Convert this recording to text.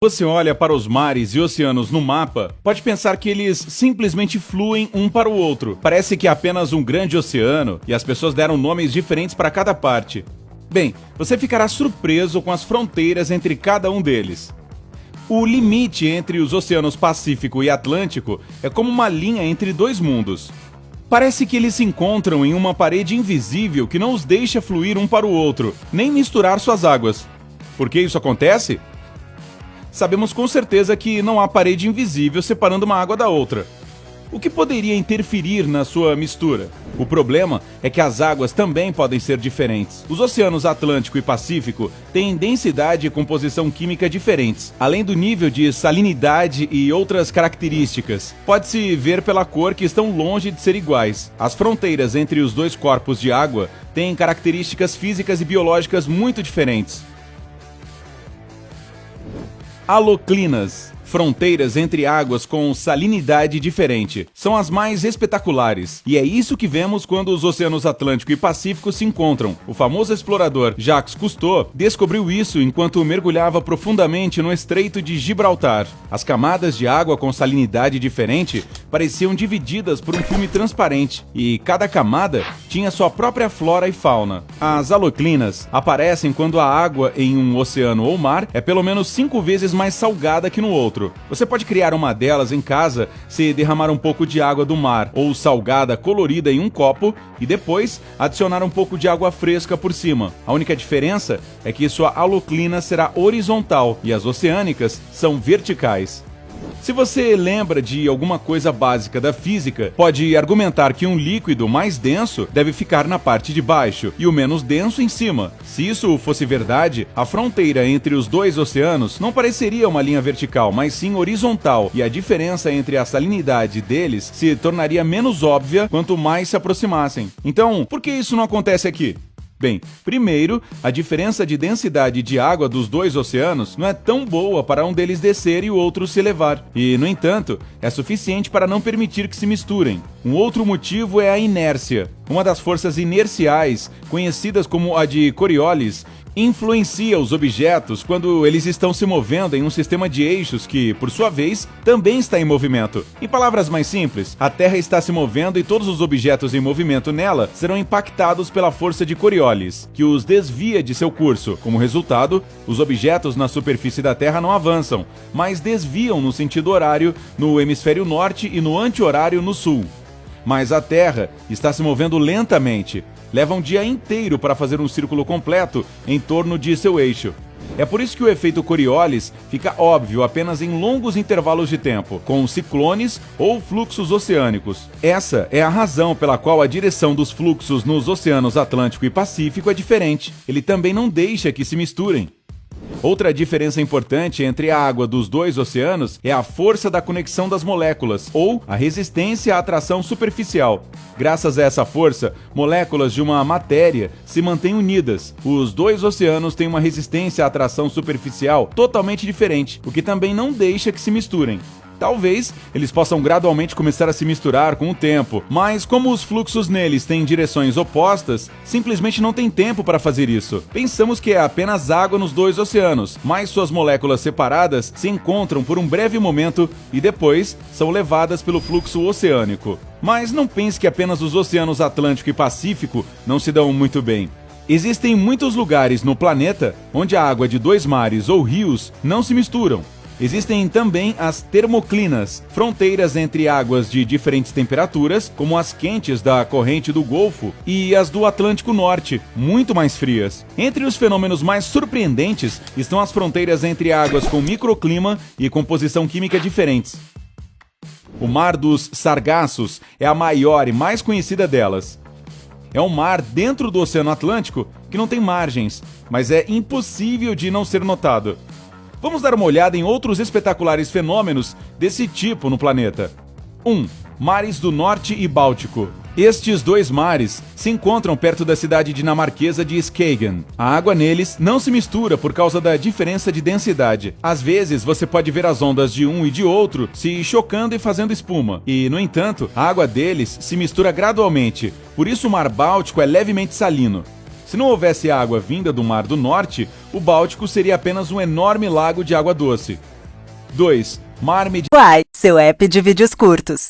Você olha para os mares e oceanos no mapa, pode pensar que eles simplesmente fluem um para o outro. Parece que é apenas um grande oceano e as pessoas deram nomes diferentes para cada parte. Bem, você ficará surpreso com as fronteiras entre cada um deles. O limite entre os oceanos Pacífico e Atlântico é como uma linha entre dois mundos. Parece que eles se encontram em uma parede invisível que não os deixa fluir um para o outro, nem misturar suas águas. Por que isso acontece? Sabemos com certeza que não há parede invisível separando uma água da outra. O que poderia interferir na sua mistura? O problema é que as águas também podem ser diferentes. Os oceanos Atlântico e Pacífico têm densidade e composição química diferentes, além do nível de salinidade e outras características. Pode-se ver pela cor que estão longe de ser iguais. As fronteiras entre os dois corpos de água têm características físicas e biológicas muito diferentes. Haloclinas, fronteiras entre águas com salinidade diferente, são as mais espetaculares, e é isso que vemos quando os oceanos Atlântico e Pacífico se encontram. O famoso explorador Jacques Cousteau descobriu isso enquanto mergulhava profundamente no Estreito de Gibraltar. As camadas de água com salinidade diferente pareciam divididas por um filme transparente, e cada camada tinha sua própria flora e fauna. As haloclinas aparecem quando a água em um oceano ou mar é pelo menos 5 vezes mais salgada que no outro. Você pode criar uma delas em casa se derramar um pouco de água do mar ou salgada colorida em um copo e depois adicionar um pouco de água fresca por cima. A única diferença é que sua haloclina será horizontal e as oceânicas são verticais. Se você lembra de alguma coisa básica da física, pode argumentar que um líquido mais denso deve ficar na parte de baixo e o menos denso em cima. Se isso fosse verdade, a fronteira entre os dois oceanos não pareceria uma linha vertical, mas sim horizontal, e a diferença entre a salinidade deles se tornaria menos óbvia quanto mais se aproximassem. Então, por que isso não acontece aqui? Bem, primeiro, a diferença de densidade de água dos dois oceanos não é tão boa para um deles descer e o outro se elevar. E, no entanto, é suficiente para não permitir que se misturem. Um outro motivo é a inércia. Uma das forças inerciais, conhecidas como a de Coriolis, influencia os objetos quando eles estão se movendo em um sistema de eixos que, por sua vez, também está em movimento. Em palavras mais simples, a Terra está se movendo e todos os objetos em movimento nela serão impactados pela força de Coriolis, que os desvia de seu curso. Como resultado, os objetos na superfície da Terra não avançam, mas desviam no sentido horário no hemisfério norte e no anti-horário no sul. Mas a Terra está se movendo lentamente. Leva um dia inteiro para fazer um círculo completo em torno de seu eixo. É por isso que o efeito Coriolis fica óbvio apenas em longos intervalos de tempo, com ciclones ou fluxos oceânicos. Essa é a razão pela qual a direção dos fluxos nos oceanos Atlântico e Pacífico é diferente. Ele também não deixa que se misturem. Outra diferença importante entre a água dos dois oceanos é a força da conexão das moléculas, ou a resistência à atração superficial. Graças a essa força, moléculas de uma matéria se mantêm unidas. Os dois oceanos têm uma resistência à atração superficial totalmente diferente, o que também não deixa que se misturem. Talvez eles possam gradualmente começar a se misturar com o tempo, mas como os fluxos neles têm direções opostas, simplesmente não tem tempo para fazer isso. Pensamos que é apenas água nos dois oceanos, mas suas moléculas separadas se encontram por um breve momento e depois são levadas pelo fluxo oceânico. Mas não pense que apenas os oceanos Atlântico e Pacífico não se dão muito bem. Existem muitos lugares no planeta onde a água de dois mares ou rios não se misturam. Existem também as termoclinas, fronteiras entre águas de diferentes temperaturas, como as quentes da corrente do Golfo, e as do Atlântico Norte, muito mais frias. Entre os fenômenos mais surpreendentes estão as fronteiras entre águas com microclima e composição química diferentes. O Mar dos Sargassos é a maior e mais conhecida delas. É um mar dentro do Oceano Atlântico que não tem margens, mas é impossível de não ser notado. Vamos dar uma olhada em outros espetaculares fenômenos desse tipo no planeta. 1. Mares do Norte e Báltico. Estes dois mares se encontram perto da cidade dinamarquesa de Skagen. A água neles não se mistura por causa da diferença de densidade. Às vezes você pode ver as ondas de um e de outro se chocando e fazendo espuma. E, no entanto, a água deles se mistura gradualmente. Por isso o Mar Báltico é levemente salino. Se não houvesse água vinda do Mar do Norte, o Báltico seria apenas um enorme lago de água doce. 2. Mar Mediterrâneo. Uai, seu app de vídeos curtos.